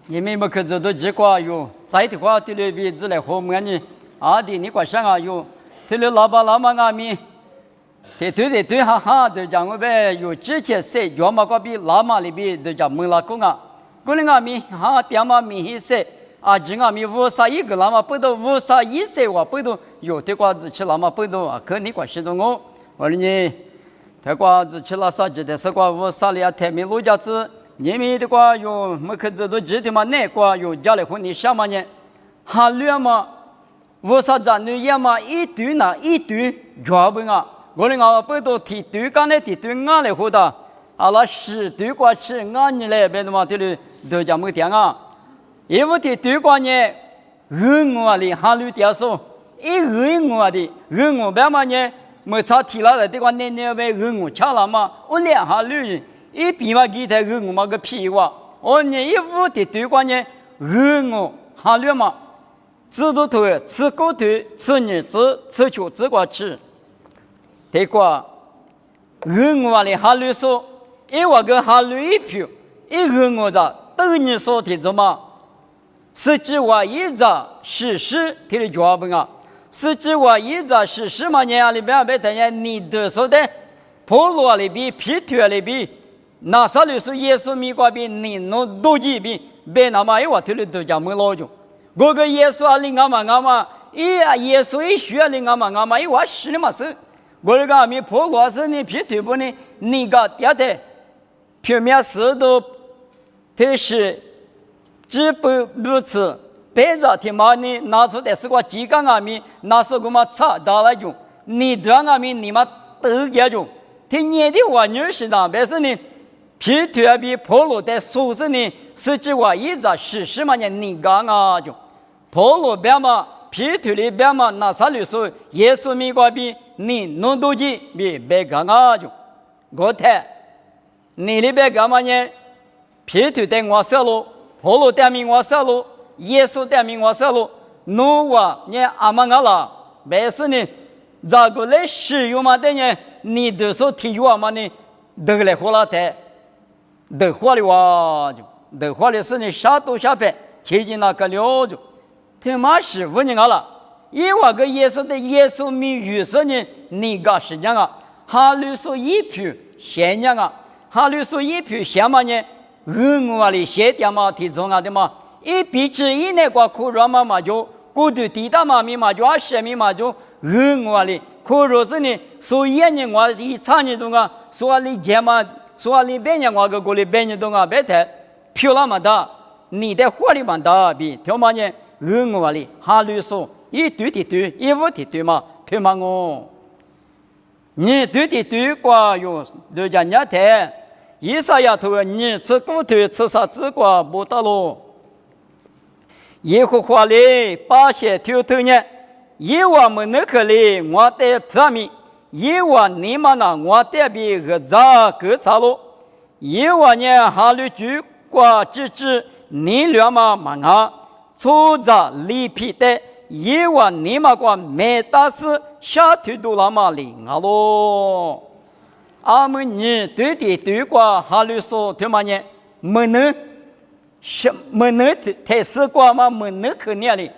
你们不可知道结果有，在的话对了比子来和么呢？啊的你管想啊有，对了老爸老妈阿咪，对哈哈的讲我呗有之前说要么个比老妈里边的讲没拉公啊，过来阿咪哈点嘛咪一些啊，今阿咪五十一个老妈不到51岁我不到有的瓜子吃老妈不到啊，可你管晓得我，我说你，这瓜子吃了啥子的？是瓜50里啊，台面路家子。你们的话有没可知道知道嘛？那瓜有家里婚礼什么呢？哈绿嘛，我啥子女也嘛一堆那一堆抓不啊？我们啊不都提堆干的提堆俺来活的，啊那10堆瓜吃俺你来别的嘛对了都讲没听啊？因为提堆瓜呢，我的哈绿点数，我的我别嘛呢，没差提了的这个那呗我吃了嘛，我两哈绿。一比嘛，给他我嘛个屁话，我你一屋的对关呢，我哈绿嘛，吃多头，吃狗头，吃日子，吃酒吃瓜吃，对瓜，我的哈绿说，我跟哈绿一票，我咋都你说的怎么？实际话一直事实他的脚本啊，实际话一直事实嘛，年里边别等下你都说的，破罗里边，皮特里边。那啥律师耶稣米瓜比你弄多几比别那么一话推了都讲没老久，我个耶稣啊领俺嘛，耶稣一学领俺嘛一话是的嘛是，我这个阿米破罗是你皮腿不呢？你个第二天表面是都，他是只不如此，别着天嘛呢拿出的是个几个阿米，拿出个嘛差大来用，你这阿米你嘛都给用，听你的话女是哪别是呢？皮特比破罗的数字呢，实际话一直事实嘛呢，你讲啊就，破罗边嘛，皮特里边嘛，那啥律说耶稣米瓜比你弄多几比别讲啊就，我睇，你里边干嘛呢？皮特的我说了，破罗的名我说了，耶稣的名我说了，侬话呢阿妈阿拉，别是呢，这个来使用嘛的呢，你都说提话嘛呢，得来活了的。得活的话就，得活的是你啥都下白，切进那个了就，他妈师傅你看了，因为个耶稣的耶稣米语说呢，你个是讲啊，哈律说一票先讲啊，哈律说一票先嘛呢，我的先点嘛提重啊的嘛，一比之一那个苦肉嘛就，过度地大嘛咪嘛就20米嘛就，我的苦肉是呢，所以呢我一场呢东啊，所以节嘛。说你别人我个过来别人东啊别太漂亮嘛的，你的活力嘛的比条嘛呢，我哩哈律说一对的对，一屋的对嘛，对嘛我，你对的对过哟，人家伢太，一啥丫头你吃骨头吃啥子过不得喽，一户话哩把些头头呢，一万没那个哩我的方面。一万你们呢？我这边个咋个查喽？一万年哈律局挂机制，你俩嘛忙啊，出着离皮的，一万你们挂没打死，下头都那么灵啊喽。俺们你对的对挂哈律说他妈呢，没能太死挂嘛，没能可念哩，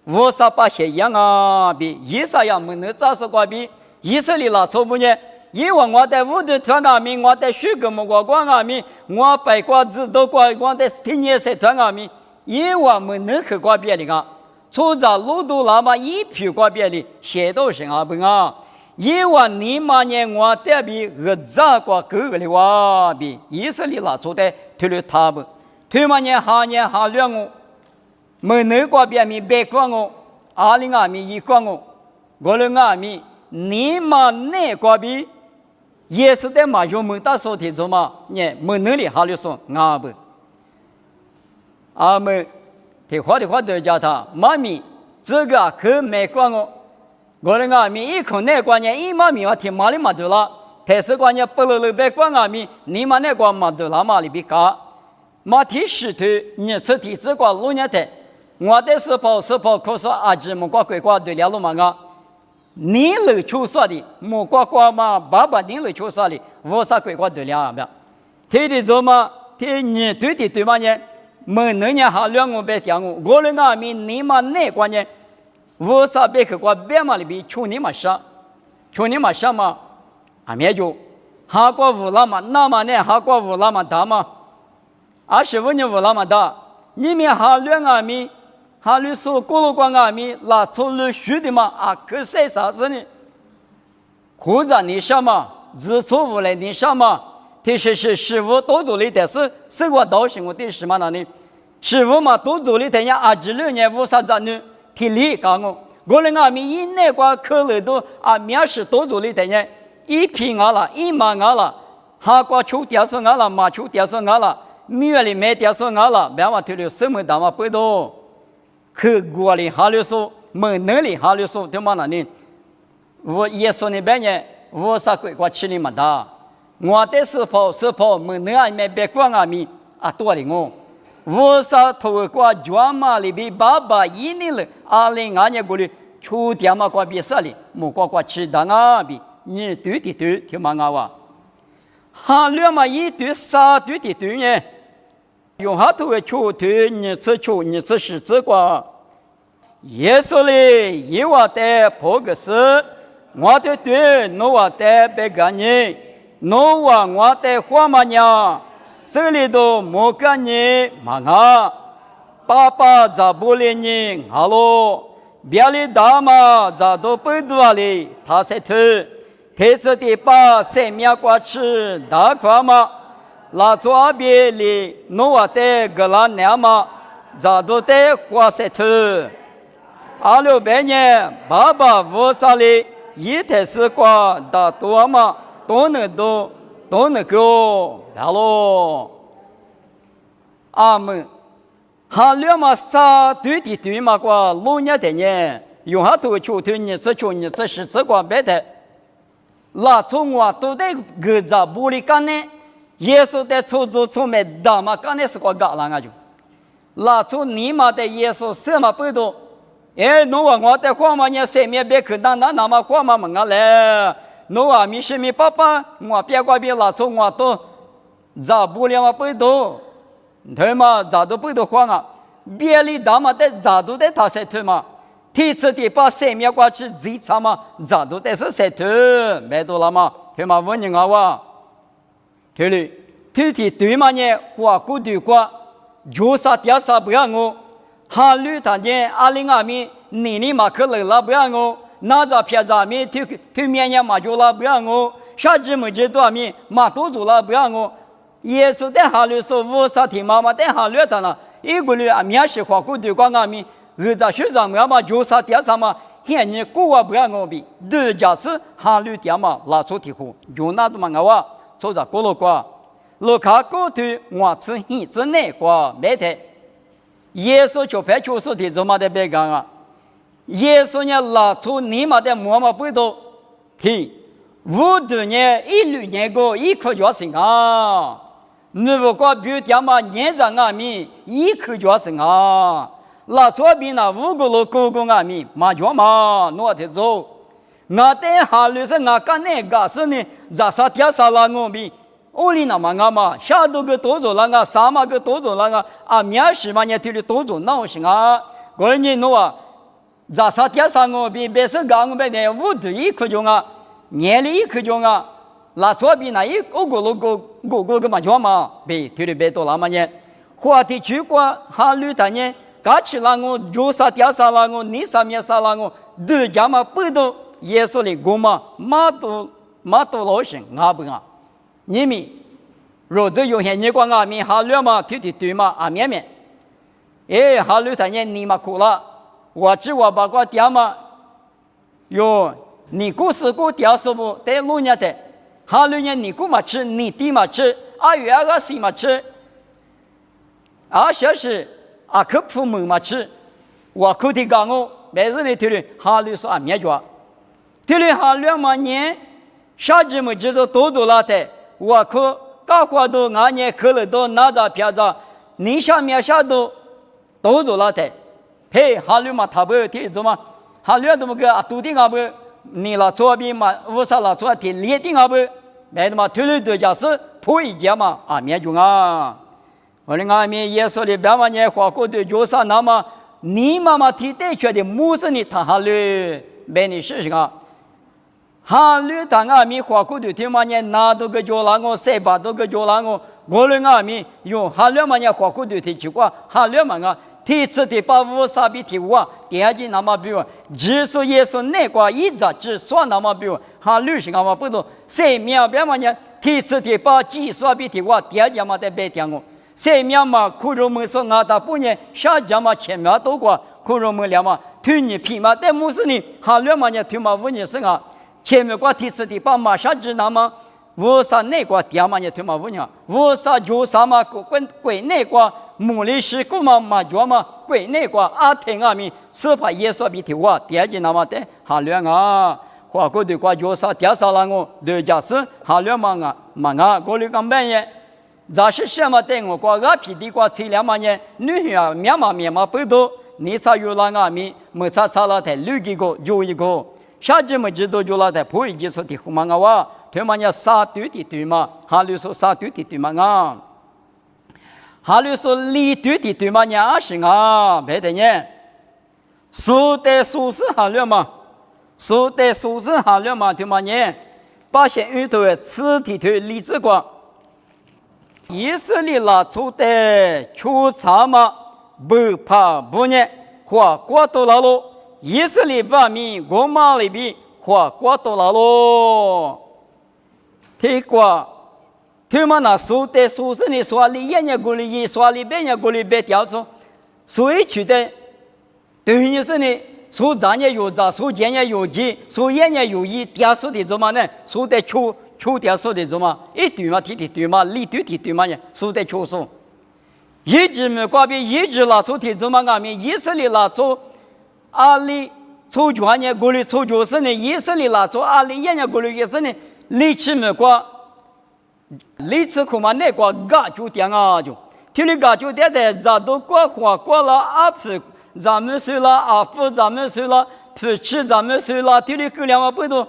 我啥把些样啊比，一啥样没能咋说挂比。以色列啦，错不呢？因为我在屋头传阿弥，我在许个么个光阿弥，我拜瓜子都瓜，我在天年在传阿弥，因为没能去瓜别的个，出着路途那么一批瓜别的，写到是阿不啊？因为你妈呢，我这边个咋瓜哥个的话比以色列啦，错的推了他不，推嘛呢哈两我，没能瓜别米别瓜我，20阿弥一瓜我，50阿弥。你妈那个比耶稣的嘛有没打说的做嘛？你没能力哈律说阿不，阿们的话都叫他妈咪，这个可没管我的阿弥一口那关键一妈咪我听妈的嘛对了，但是关键不了别管阿弥，你妈那关嘛对了嘛里边搞，嘛提石头你吃提这个路年的，我的是跑，可是阿姊么个鬼瓜对了路嘛啊。你来求啥的？莫瓜嘛，爸爸你来求啥的？我啥鬼瓜对了不？他的做嘛？他你对的对嘛呢？门能年哈两我别讲我人阿米你嘛那关键，我啥别去过别嘛里边求你嘛啥嘛，阿米就哈过乌拉嘛那么呢哈过乌拉嘛大嘛，25年乌拉嘛大，你们哈两阿米。哈律说过路关阿米拉出了许的嘛啊，可是啥子呢？或者你什么自错误来你什么？其实是师傅多做的，但是生活导向我的什么呢？师傅嘛多做的，等下26年无啥子呢？体力讲我们阿米以内关可乐都啊面是多做的，等下一批阿了，一毛阿了，哈瓜秋点数阿了，马秋点数阿了，米里买点数阿了，别话提了什么大嘛不多。可国里哈律说，门能里哈律说，对吗？那呢？我耶稣那边呢，我啥鬼过吃的嘛的，我的是跑，门能阿面别光阿米啊多的我啥头过专马里边爸爸一年了，2002年过里秋天嘛过比啥哩，莫过吃的阿比，你对的对，听嘛阿哇，哈律嘛一对啥对的对呢？用哈头的秋天，你吃是这个。耶稣哩，以我的破个事，我的对，侬我的别干你，侬我的花嘛娘，手里头莫干你，嘛啊，爸爸咋不理你？好喽，别里大嘛，咋都不多哩，他才头，天子的把生命过吃，大块嘛。拉住阿别里，侬我的格拉娘嘛，咋都得花色头。2600年，爸爸无啥哩，一台是瓜大多嘛，都能够，好喽。阿门。哈两嘛啥对的对嘛瓜，老年的呢，用哈头求头你这是这瓜别的，拉住我都得个咋不里干呢？耶稣在出租出卖大嘛，刚才是个嘎啷个就，拉出你妈的耶稣什么不多？哎，侬我的话嘛，你身边别去那么话嘛门啊来，侬啊米是米爸爸，我别怪别拉出我都咋不了嘛不多，对嘛咋都不多话啊，别里大嘛的咋都得他晒头嘛，提次的把身边过去自查嘛，咋都得是晒头，没多了嘛，对嘛问你哇。对了，对嘛呢？花骨对瓜，有啥点啥不要我，哈律他呢？2002年你马克勒拉不要我，那咋偏咋面对面呢马就拉不要我，啥子么子多面马多做拉不要我，耶稣在哈律说我啥听妈妈在哈律他了，一个律啊面是花骨对瓜阿面，咋学长嘛有啥点啥嘛？现你过啊不要我比，人家是哈律点嘛拉出题库，有那多嘛我。做着过路过，路卡过头，我吃很之内过没得。耶稣就派出所的做嘛的别讲啊，耶稣呢拉出你妈的馍嘛不多，听，50年、16年过一口就行啊，你不过比如讲嘛年长阿米一口就行啊，拉出比那5个路公公阿米嘛就嘛挪的走。我在哈律是我干那个是呢，咋啥点啥啦我比，我里那么我嘛，下头个多做那个，啥嘛个多做那个，啊面试嘛你提的多做那行啊，过年侬啊，咋啥点啥我比，别是讲我们的5对1口钟啊，年里1口钟啊，那左边那一个嘛叫嘛，别提的别多那么呢，话题去过哈律他呢，嘎起啦我有啥点啥啦我，你啥面啥啦我，都讲嘛不多。耶稣的哥嘛，马都老神阿不啊？你们若这有些你讲阿面哈律嘛，对对嘛阿面面，哎哈律他呢你嘛苦了，我只我把个点嘛，哟你故事过点什么？在路年的哈律呢你过嘛吃，你弟嘛吃，阿月阿个谁嘛吃，阿小是阿克父母嘛吃，我口的讲我，每日呢听的哈律说阿面着。这里哈2万年，啥子么子都多做了的，我可搞活都俺年可了都拿着票子，你下面下都多做了的，嘿哈2嘛他不听做嘛，哈2怎么个都听阿不，你那左边嘛无啥那左听列听阿不，没的嘛推了对家是破一家嘛啊面中啊，我的阿弥耶稣的百万年花过的就是那么你妈妈提带出的母是你他哈律被你试试啊。哈律他阿弥花过的天嘛年拿到个就让我塞巴到个就让我的阿弥用哈律嘛年花过的天去过哈律嘛啊。第次的把无啥比提我，第二句那么比如，只是耶稣那个一直只说那么比如，哈律是那么不多，谁秒别么呢？第次的把计算比提我，第二句嘛在白天我，谁秒嘛苦肉们说俺大半年，下句嘛前面多过苦肉们了嘛，推你皮嘛，但不是你哈律嘛呢推嘛无你是啊，前面过第次的把马上知那么。无啥那个爹嘛也推嘛无呢，无啥就啥嘛鬼那个母里是个嘛叫嘛鬼那个阿天阿弥是怕耶稣比提我爹就那么的哈乱啊，花过的个就啥爹啥了我对家是哈乱嘛我里讲半夜，这是什么的我个皮的个材料嘛呢？女啊面嘛不多，你啥有了阿弥，没啥了的六几个就一个，下季没知道就了的不一定说的胡嘛哇。他们要杀对的对嘛，哈律说杀对的对嘛啊，哈律说离对的对嘛呀是啊，别的呢，说的说是哈律嘛，说的说是哈律嘛，对嘛呢？把些运动吃的对离子光，以色列拉出的出查嘛，不怕不呢，花过多了喽，以色列把民我马里比花过多了喽。听过，他们那说的说是你说里一年过里一，说里别年过里别调说，所以觉得对于是呢，说咱也有咱，说钱也有钱，说一年有一，调说的怎么呢？说的出调说的怎么？一对嘛，提对嘛，里对嘛呢？说的出说，一直没挂边，一直拉出的怎么阿弥？以色列拉出阿里出全年过里出就是呢，以色列拉出阿里一年过里也是呢。历史没过，历史恐怕那个嘎就点啊就，听你嘎就点的，咱都过了阿夫，咱们说了阿夫，咱们说了夫妻，咱们说了，听你够两万不多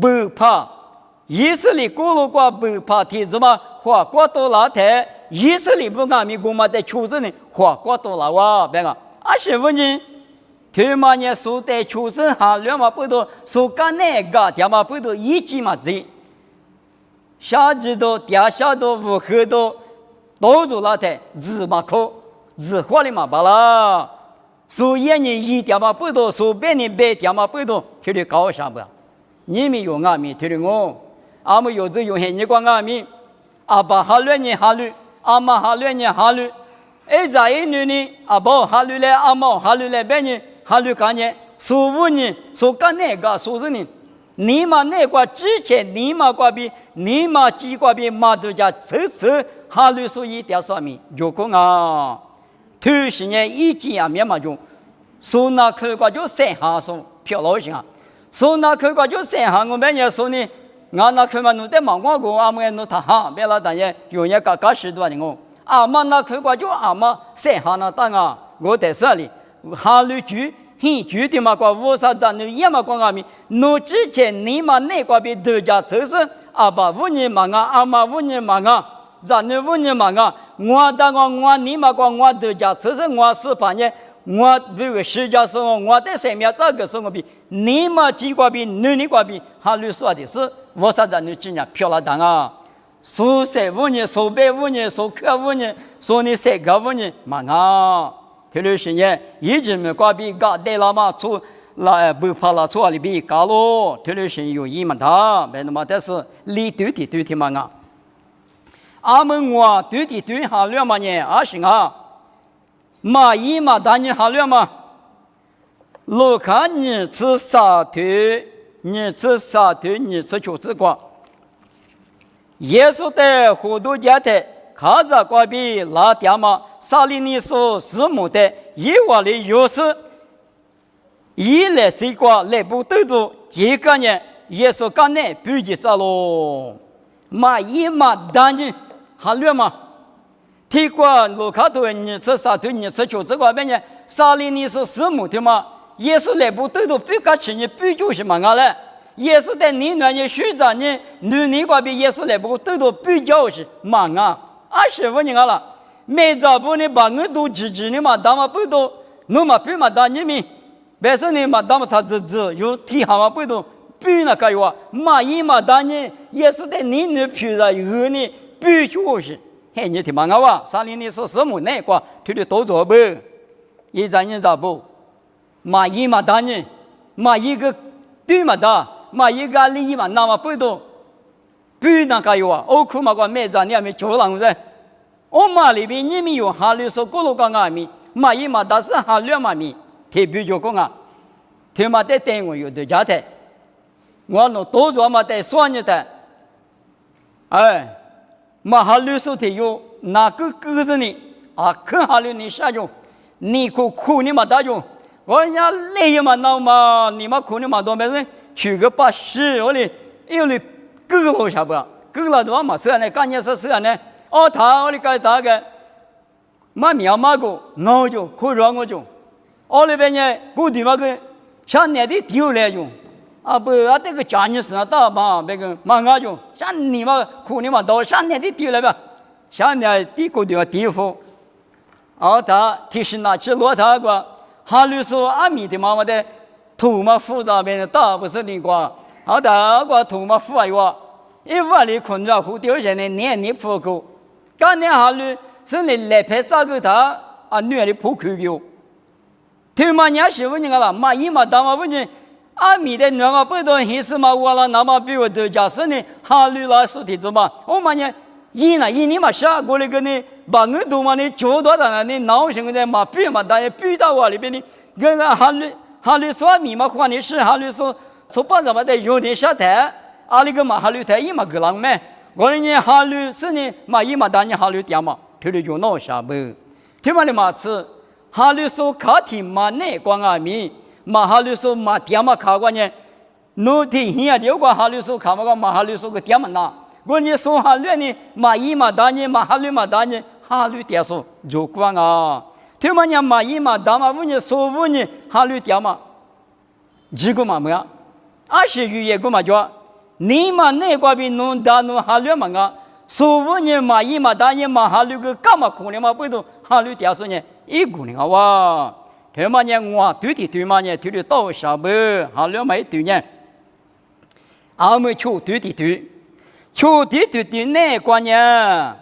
不怕，以色列过了过不怕，听什么花过多了台，以色列不阿弥公嘛在求着呢，花过多了哇，别个，阿是问题。他们呢说的出生哈两嘛不多，说干那个他嘛不多，一季嘛子，下季多，第二下多，五黑多，都做了的，字嘛口，字画的嘛罢了。说一年一点嘛不多，说半年半点嘛不多，他的高啥不？你们有阿弥，他的我，阿们有这有些你管阿弥，阿爸哈乱年哈律，阿妈哈乱年哈律，哎在一年呢，阿爸哈律来，阿妈哈律来半年。哈律干呢？说五年，说干那个，说是呢？你嘛那个之前，你嘛挂边，你嘛几挂边嘛都叫次哈律说一点上面，如果啊，头十年一斤啊面嘛就，说那口瓜就三下说漂老行啊，说那口瓜就三下，我们也说呢，俺那口嘛弄得忙光过，阿们弄他哈，别了当然有人嘎十多的我，阿妈那口瓜就阿妈三下那当啊，我在这里。哈律句，很句的嘛，讲无啥子，你也嘛讲阿弥，侬之前你嘛那个边都家就是阿爸五年嘛啊，阿妈五年嘛啊，咱你五年嘛啊，我当我你嘛讲我都家就是我是反正我这个世界上我在上面这个生活比你嘛几个边，你个边，哈律说的是无啥子，你今年漂亮当啊，说15年，说150年，说15年，说你395年嘛啊。特别是呢，一直没挂比嘎带了嘛，出来不怕了，出里比嘎咯。特别是有一嘛他，别那么但是离对的嘛啊。阿们我对哈了嘛呢，阿是啊，嘛一嘛大你哈了嘛，罗看你吃啥腿，你吃啥腿，你吃就是瓜。耶稣的活动家的。卡扎瓜比拉嗲嘛，萨利尼说是母的，耶瓦里有时，一来西瓜来不得多，这个呢，耶稣干呢不接受咯，嘛一嘛当然还乱嘛，提过卢卡多你吃啥腿你吃就这个边呢，萨利尼说是母的嘛，耶稣来不得多，不敢吃你不就是嘛个嘞？耶稣在你那里学着你，你瓜比耶稣来不得多不就是嘛啊？25年了，每早不呢把我都支持你嘛，当嘛不都，侬嘛不嘛当你们，别说你嘛当嘛啥子有提哈嘛不都，不那个话，嘛一嘛当你，也是在你那皮上有呢，不就是，嘿，你听嘛我话，三零你说什么那个，他的多做不，一张一张不，嘛一嘛当你，嘛一个对嘛当，嘛一个利益嘛那嘛不都，不那个话，我苦嘛个每张你还没做啷个？我嘛里边你们有哈律说过了个阿米，嘛一嘛但是哈律嘛米，特别就讲啊，他嘛在等我有的家的，我弄多做嘛在算你的，哎，嘛哈律说的有哪个个子呢？啊，看哈律你下用，你苦你嘛大用，我人家累嘛闹嘛，你嘛苦你嘛多没人，取个80，我哩有哩个了下不？个了多嘛是呢，干件是呢。他我哩该打个，嘛苗嘛个，孬就可让我就，我那边呢，固定嘛个，像那的丢来用，不这个家人是那大嘛，那个嘛我就，像你嘛苦你嘛多，像那的丢来吧，像那的固定嘛地方，他提醒那去落他个，哈律说阿米的妈妈的头嘛复杂边的大不是你个，他个头嘛复杂哟，一碗里困着胡丢人的年你不够。刚年哈律是你来拍照给他女儿的破口哟。他妈娘媳妇你看了，妈姨妈大妈问你，阿米的女儿不懂意思嘛？我了那么比我都假设呢，哈律老师提出嘛，我妈呢，你嘛下过来个呢，把我多嘛呢，交多少呢？闹什么的嘛，比嘛，但也比到我里边呢，跟哈律说米嘛，换的是哈律说把什么的有点下台，阿里个嘛哈律台一嘛个啷么？我呢哈律是呢，嘛一嘛当年哈律点嘛，他就闹下不，他嘛的嘛是哈律说卡提嘛内关阿米，嘛哈律说嘛点嘛卡关呢，侬听现在有个哈律说卡嘛哈律说个点嘛那，我呢说哈律呢嘛一嘛当年嘛哈律嘛当年哈律点说就关啊，他嘛呢嘛一嘛当嘛问你说问你哈律点嘛，几个嘛没啊，20语言个嘛叫。你嘛那个比弄大弄哈律嘛啊，说问你嘛一嘛当年嘛哈律个干嘛可能嘛不懂哈律点说呢，一个人啊哇，他嘛呢我对嘛呢对到啥不哈律没对呢，俺们求对那个呢，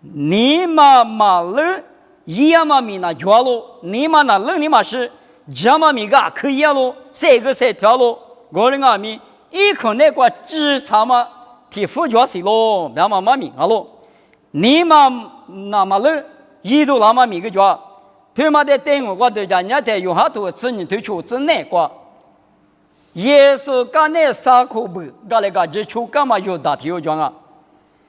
你嘛了，一样嘛米那脚喽，你嘛那了你嘛是，这嘛米个可以喽，谁条喽，我人阿米。一口那个职场嘛，提副角色咯，那么米啊咯，你嘛那么了，一度那么米个角，他妈的等我对家人家有好多次你推出真那个，耶稣干那啥可不，干那个只出干嘛有大体有讲啊，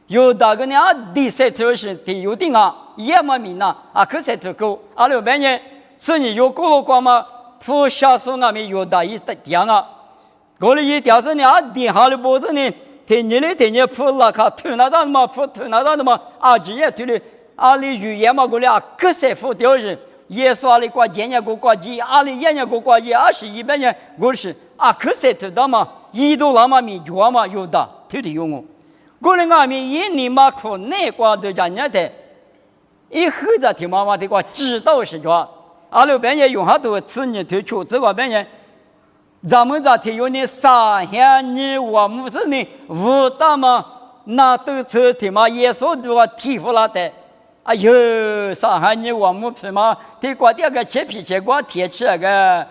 有大个呢第三条是提有定啊，也嘛米呐可是这个阿六半夜是你有过了光嘛，副下手那边有大一的讲啊。我哩一条是呢，底下的脖子呢，天天풀了卡，推那的嘛，直接推的，阿里语言嘛，我哩可是풀掉是，耶稣阿里挂今年挂几，阿里年挂几，21年我是可是推的嘛，一度那么米脚嘛有的，推的用我，我哩阿米一年嘛可那挂的家人的，一后子听妈妈的话知道是叫，阿里半夜用好多次你推出这个半夜。咱们这天有你3天你我们是呢武大嘛，那都车的嘛，耶稣都话提出来的。哎呦，3天你我们是嘛，这个这个切皮切瓜贴起来个，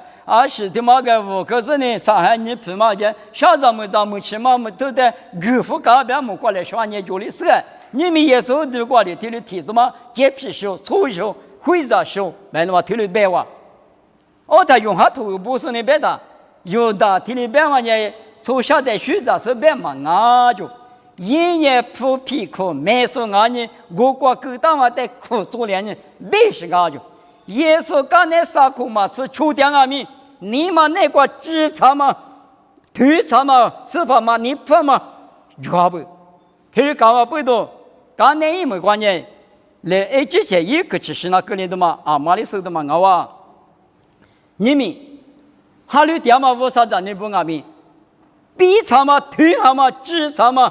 是的嘛个五个是呢，3天你是嘛的，像咱们起码我们都在客户这边们过来说你就的是，你们耶稣都过来提了提什么，切皮修、粗修、灰色修，买了嘛提了白话，他用下头不是你白的。有的提里边嘛呢，从小在学着是边嘛啊就，一年铺皮裤，没说啊呢，我国各大嘛在苦做两年，没是啊就，耶稣刚才啥苦嘛是秋天啊米，你嘛那个职场嘛，推场嘛，是吧嘛，你不嘛，要不，他讲话不多，刚才也没关系，来之前一个只是那个人的嘛，马里说的嘛啊，你们。哈律点嘛，我啥子你不阿米？比场嘛，推哈嘛，职场嘛，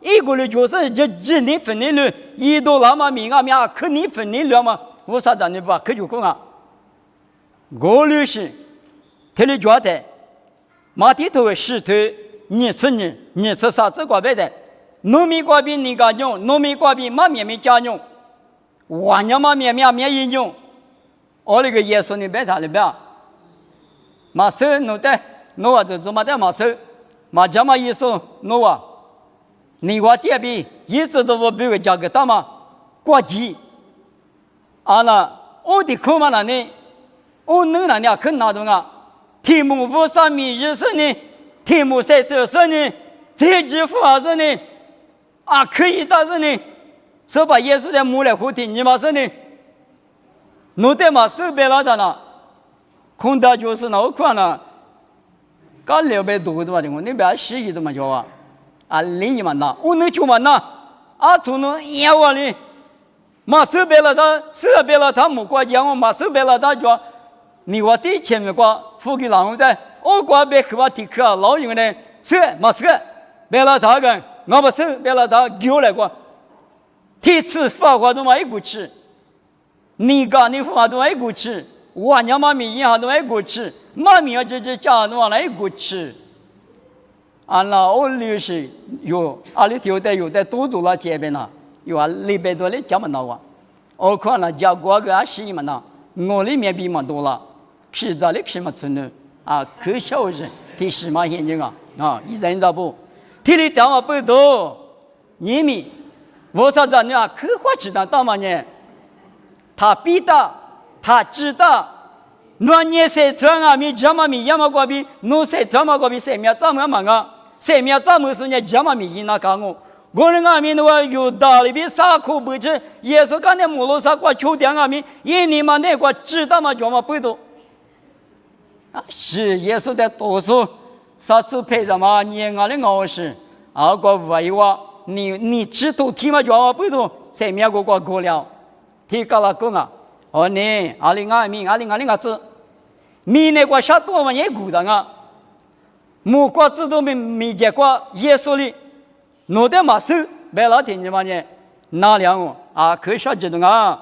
一个人就是这你分的了，一多那么明啊明啊，可你分的了嘛？我啥子你不可就讲啊？我律师，他的觉得，马蹄头石头，你吃啥子瓜白的？农民瓜比你家用，农民瓜比马面没家用，万年马面一用，我那个耶稣你别他了别，马手弄的，弄啊就是马的马手，马家嘛耶稣弄啊。你话点比一直都不比个价格大嘛？挂机，啊那我的口嘛那呢？我能那呢？看哪种啊？题目无三米日是呢？题目在得是呢？这支付还是呢？啊可以但是呢？是把耶稣的母来护体，你嘛是呢？弄得嘛手别老大呢？空大就是那我看了，刚600多的嘛的，我那边10亿的嘛叫啊。啊，你嘛那，我能去嘛那，啊，从那也我哩，马手别了他，手别了他，木瓜讲我马手别了他说，你我第前面瓜，付给老在，我瓜别去我提课，老人呢，手马手别了他个，我把手别了他，给我来过，第次发话都嘛一股气，你讲你发都一股气，我娘妈咪一下都一股气，妈咪要这家都往来一股气。啊，那我律师有阿里头有的多做了这边呐，有啊200多的这么多啊，我看了家国个10嘛呐，我里面比嘛多了，是这里是嘛存的啊，可笑是第10嘛现金啊，一人咋不？体力电话不多，你们我说咱俩可花吃的大嘛呢？他比的，他知道。那你谁穿啊？你怎么米样么过比？侬谁怎么过比？谁苗怎么忙啊？谁苗怎么说你怎么米那讲我？我人阿米那个有道理比啥苦不吃？耶稣讲的母罗啥过秋天阿米，一年嘛那个知道嘛就嘛不多。啊，是耶稣的多数，啥子配什么年啊的熬是，啊个为话你知道听嘛就嘛不多，谁苗个过了，听搞了讲啊。哦呢，阿里阿子，米那个啥多嘛也古的啊，木瓜子都没结果，耶稣里，弄得嘛手白老天的嘛呢，哪两个啊？可啥子的啊？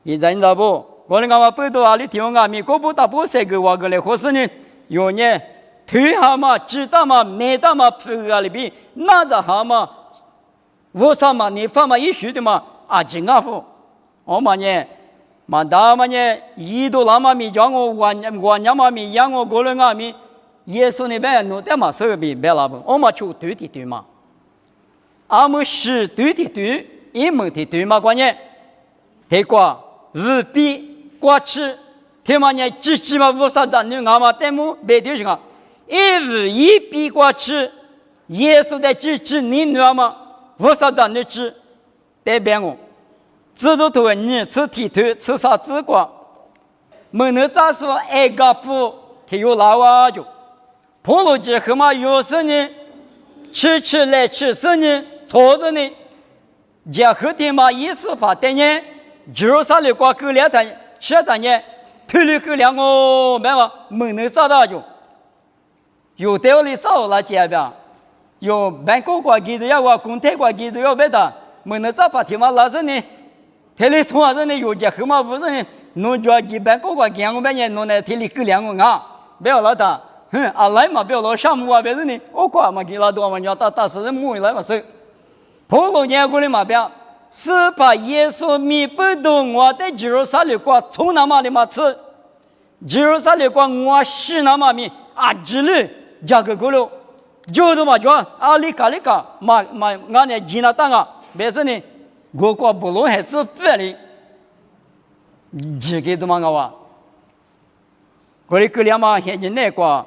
你知道不？我那个不多阿里听啊，米国不打不谁个话个来，或是呢，有呢，推哈嘛，知道嘛，没到嘛，不个里边，那着哈嘛，我啥嘛，你放嘛一学的嘛，啊，真阿夫，我嘛呢。嘛，大嘛呢？一度那么米叫我我娘嘛米养我个人阿米，耶稣那边弄得嘛手边别了不？我嘛就对的对嘛，阿们是对的对，一门的对嘛关键，结果无比过去，他妈呢支持嘛无啥子你阿嘛对么别的什么，一比过去，耶稣在支持你你阿嘛无啥子你支，代表我。知道头你吃体头吃啥子瓜？没能咋说爱个不？他有老啊就，婆罗节和嘛有时呢，吃来吃时呢，错着呢，结合的嘛意思法的呢，就是啥的瓜够两单，吃单呢，腿里够两个，没嘛没能找到就，有道理找了这边，有办公瓜给的要话，公台瓜给的要别的，没能找把天嘛老是呢。他里从啊，呢有些后嘛不是呢，侬叫一般个讲我们人侬呢，他里够两个啊，不要老大，啊来嘛不要老上木啊，别是呢，我管嘛给老多嘛，要打死人木来嘛是，普罗年过的嘛不要，是把耶稣米不懂我的基督啥的瓜从那嘛的嘛吃，基督啥的瓜我是那嘛米啊之类，价格够了，就是嘛叫啊里卡嘛俺呢吉那当啊，别是呢。我国不论还是别的，几个都嘛个哇，我的哥俩嘛现在那个，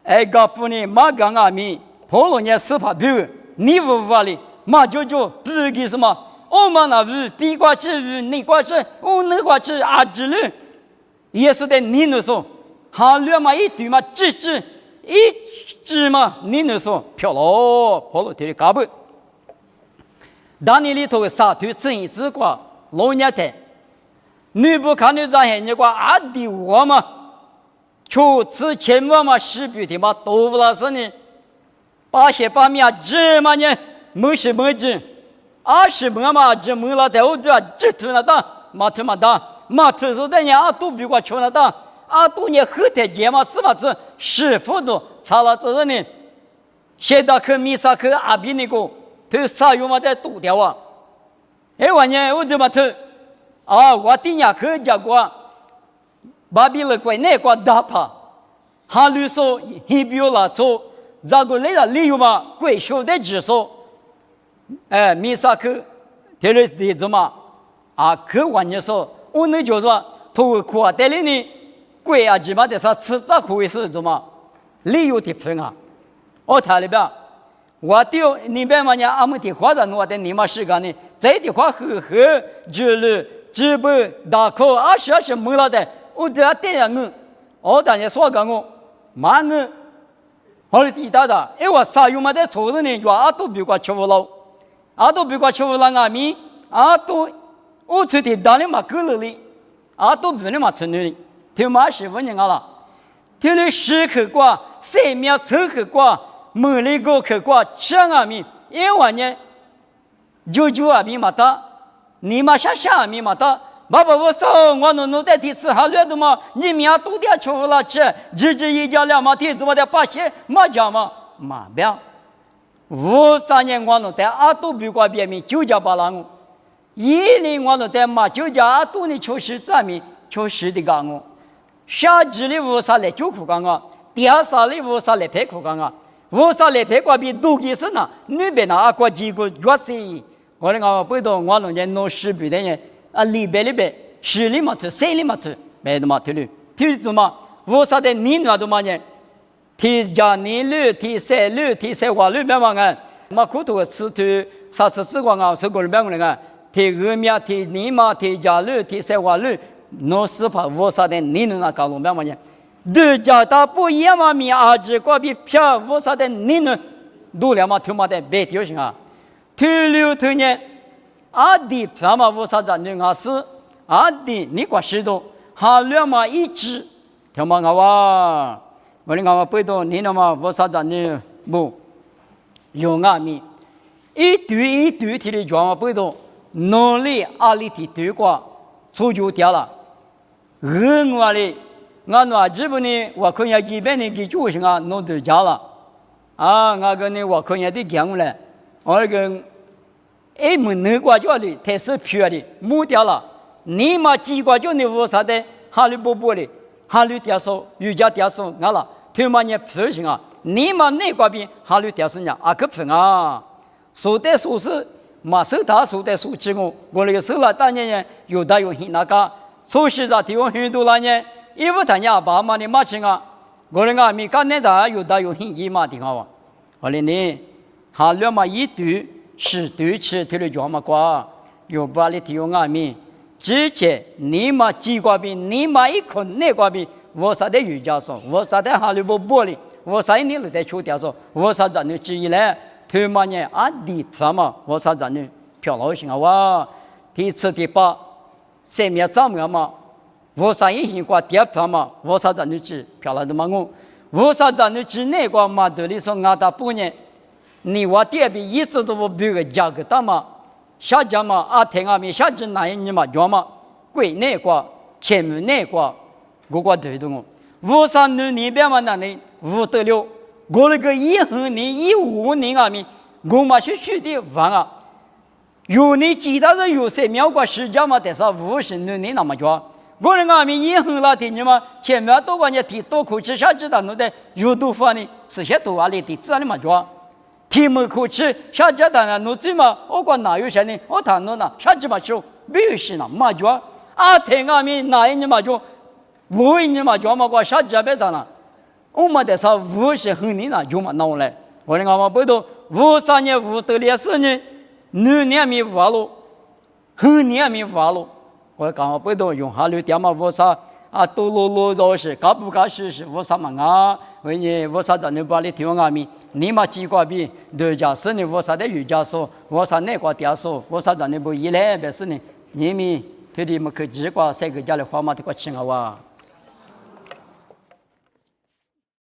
哎个不呢马刚阿米，普罗年司法表，你不法哩，马就不给什么，我们那不比过去，你过去，我那过去啊之类，也是在你那说，哈略嘛一对嘛，一直嘛你那说漂亮，普罗提的嘎不。当你里头杀头正义之瓜老年代，你不看你这些你瓜阿弟我嘛，就吃千万嘛10笔的嘛，多不拉是呢，8些8米啊，这么呢，没是没子，20门嘛只门了的，我这只图了的，马图嘛的，马图说的呢，都比我穷了的，都呢后台节嘛是嘛是师傅都查了之后呢，现在去弥撒去阿比那个，他啥用嘛在堵掉啊，我呢我就嘛头，我第二去讲过，巴比了过那个打怕，哈律说he比了错。这个来了理由嘛，贵修的指数，弥撒去，特别是什么去完的时候，我们就说，头夸带领你，贵基本的是吃这可以是什么理由的分啊？我谈里边，我丢你别嘛呢，俺们的话的我的你妈时间呢，这的话呵，直播大考20没了的，我这样对人，我当年说个我，慢人。后来地大的，我啥用嘛的错人呢？就都比我吃不了，都比我吃不了阿米，都我出的大的嘛够了哩，都不能嘛成了哩，听嘛是问人了，听了10口瓜，3秒抽口瓜，没那个口瓜吃阿米，因为呢，就阿米嘛的，你嘛下阿米嘛的。爸爸，我说我弄在地吃还乱的嘛？你们都点吃不了吃，日一家两毛天怎么的把钱没家嘛？嘛不要，53年我弄在都比过别人9家8郎，10我弄在嘛9家都你90咱们90的干我，下季里50来9苦干我，第二三里50来8苦干我，50来8过比多几是呢？那边那过几个月些，我那个不懂我弄在弄10笔的人。里边10里嘛头3里嘛头，没得嘛头了。头怎么？我说的你那都嘛呢？提家年率、提3率、提3话率别嘛个，嘛苦头吃头啥吃吃光啊？吃过了别个那个，提2秒、提2嘛、提家率、提3话率，弄死怕我说的你那搞弄别嘛呢？对家大不一样嘛，米子过比票，我说的你那多了嘛头嘛的别丢行啊，头6头呢？的他妈我啥子呢？是的，你过10多，还2嘛一只，他妈我你看我背到你那么我啥子呢？不，用米，一堆提的装我背到，努力里的对过，出就掉了，我嘞，我日本呢，我可以100年给就是弄对家了，我跟你我可以得讲了，我跟。没能过叫的，太是漂的，木掉了。你嘛几个叫你我啥的，哈利波波的，哈利掉手，瑜伽掉手，完了，他妈你不行啊！你嘛那个边哈利掉手呢，可不啊！说的说是，马手他说的说起我那个手了，当年有大有很那个，说实在提供很多那年，因为他家爸妈的马情啊，我那个米干那大有大有很一嘛的好啊，后来呢，哈利嘛一堆。是对吃他的脚嘛瓜，有把你提用米，之前你嘛几个边，你嘛一捆那个边，我啥的瑜伽说，我啥的哈利波玻璃，我啥你都在抽掉说，我啥子你之一来，他妈呢地方嘛，我啥子你漂老行啊哇，第7第8，3秒3秒嘛，我啥一行过地方嘛，我啥子你去漂老的嘛我啥子你去那个嘛的里说俺大半年。你我这边一直都不比个价格大嘛，下家嘛听面下家哪你嘛叫嘛，贵那个前面那个，我对的53年那边嘛那里5得了，我那个15年15年面，我嘛是学的饭有你记得是有3秒过时间嘛，但是50年那么叫，我那面15了的你嘛，前面多个人提多口吃下知道弄的有多饭呢，这些多里的这里嘛叫。提门口吃，下家当然弄最嘛，我管哪有钱呢？我谈弄呢，下家嘛就没有事呢，嘛就听面哪一年嘛就5一年嘛就嘛过下家别当了，我们得说50后年呢就嘛弄来，我那嘛不都53年5得24年，2年没完了，后年没完了，我刚不都用哈绿点嘛53。都啰嗦是，搞不搞是我啥嘛为你我啥子你把你听面，你嘛几个比对家是你我啥的瑜伽说，我啥那个点说，我啥子你不依赖别是你，你们他们去几个3个家的话嘛，这个情况哇。